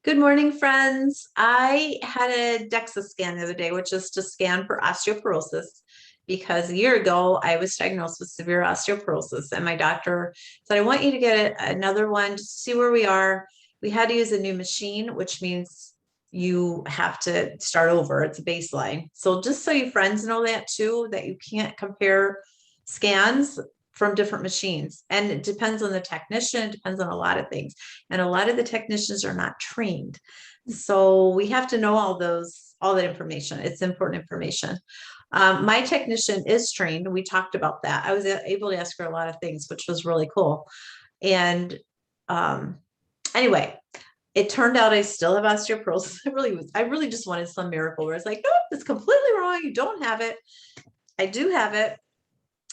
Good morning, friends. I had a DEXA scan the other day, which is to scan for osteoporosis, because a year ago I was diagnosed with severe osteoporosis, and my doctor said, I want you to get another one to see where we are. We had to use a new machine, which means you have to start over. It's a baseline. So just so you friends know that too, that you can't compare scans from different machines. And it depends on the technician, it depends on a lot of things. And a lot of the technicians are not trained. So we have to know all that information. It's important information. My technician is trained. We talked about that. I was able to ask her a lot of things, which was really cool. And anyway, it turned out I still have osteoporosis. I really just wanted some miracle where it's like, nope, it's completely wrong. You don't have it. I do have it.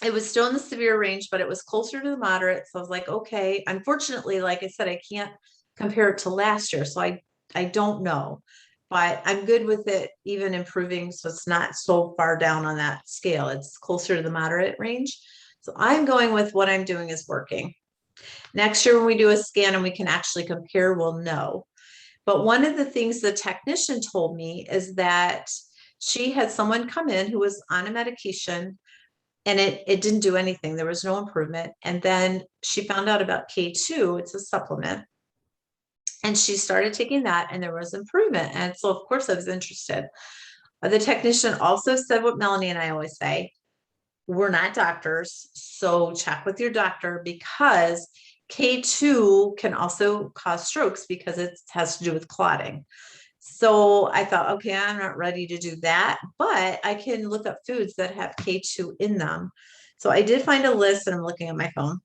It was still in the severe range, but it was closer to the moderate. So I was like, okay. Unfortunately, like I said, I can't compare it to last year. So I don't know, but I'm good with it even improving. So it's not so far down on that scale. It's closer to the moderate range. So I'm going with what I'm doing is working. Next year, when we do a scan and we can actually compare, we'll know. But one of the things the technician told me is that she had someone come in who was on a medication, and it didn't do anything. There was no improvement. And then she found out about K2, it's a supplement. And she started taking that and there was improvement. And so of course I was interested. The technician also said what Melanie and I always say, we're not doctors, so check with your doctor, because K2 can also cause strokes because it has to do with clotting. So I thought, okay, I'm not ready to do that, but I can look up foods that have K2 in them. So I did find a list, and I'm looking at my phone.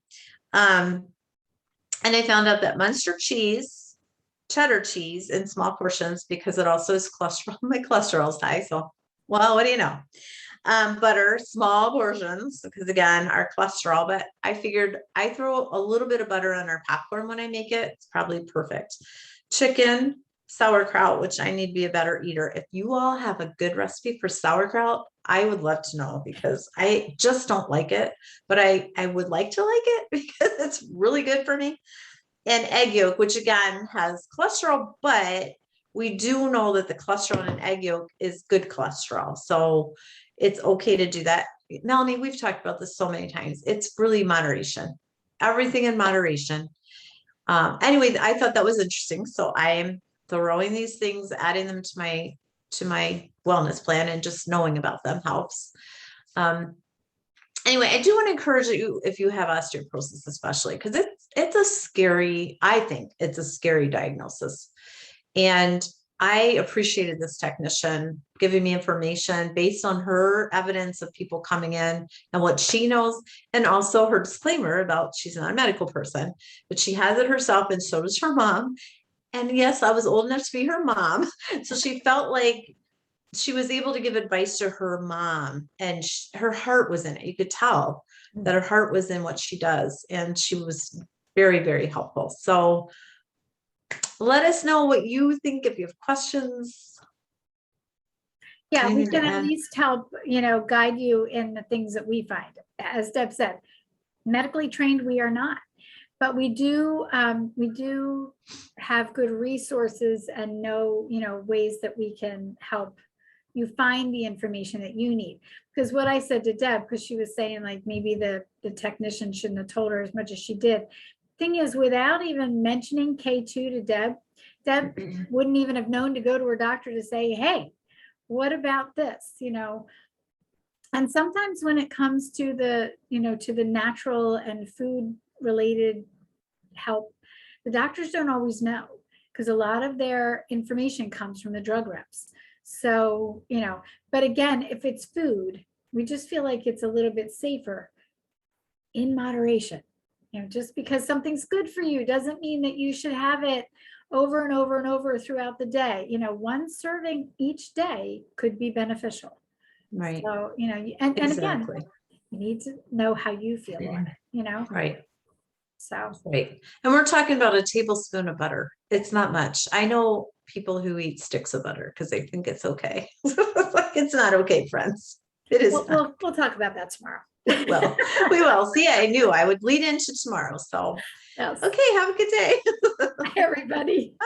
And I found out that Munster cheese, cheddar cheese in small portions, because it also is cholesterol. My cholesterol is high. So, well, what do you know? Butter, small portions, because again, our cholesterol, but I figured I throw a little bit of butter on our popcorn when I make it. It's probably perfect. Chicken, sauerkraut, which I need to be a better eater. If you all have a good recipe for sauerkraut, I would love to know, because I just don't like it, but I would like to like it because it's really good for me. And egg yolk, which again has cholesterol, but we do know that the cholesterol in egg yolk is good cholesterol. So it's okay to do that. Melanie, we've talked about this so many times. It's really moderation, everything in moderation. Anyway, I thought that was interesting. So I'm throwing these things, adding them to my wellness plan, and just knowing about them helps. Anyway, I do want to encourage you, if you have osteoporosis, especially because I think it's a scary diagnosis. And I appreciated this technician giving me information based on her evidence of people coming in and what she knows, and also her disclaimer about she's not a medical person, but she has it herself, and so does her mom. And yes, I was old enough to be her mom. So she felt like she was able to give advice to her mom, and her heart was in it. You could tell that her heart was in what she does. And she was very, very helpful. So let us know what you think, if you have questions. Yeah, we can at least help, guide you in the things that we find. As Deb said, medically trained, we are not. But we do have good resources and know, ways that we can help you find the information that you need. Because what I said to Deb, because she was saying like maybe the technician shouldn't have told her as much as she did. Thing is, without even mentioning K2 to Deb wouldn't even have known to go to her doctor to say, hey, what about this? And sometimes when it comes to the, to the natural and food related help, the doctors don't always know, because a lot of their information comes from the drug reps. So, but again, if it's food, we just feel like it's a little bit safer in moderation. Just because something's good for you doesn't mean that you should have it over and over and over throughout the day. One serving each day could be beneficial. Right. So, and again, you need to know how you feel on it, Right. So. Right. And we're talking about a tablespoon of butter. It's not much. I know people who eat sticks of butter because they think it's okay. It's not okay, friends. It is. We'll talk about that tomorrow. Well, we will. See, I knew I would lead into tomorrow. So, yes. Okay. Have a good day. Bye, everybody. Bye.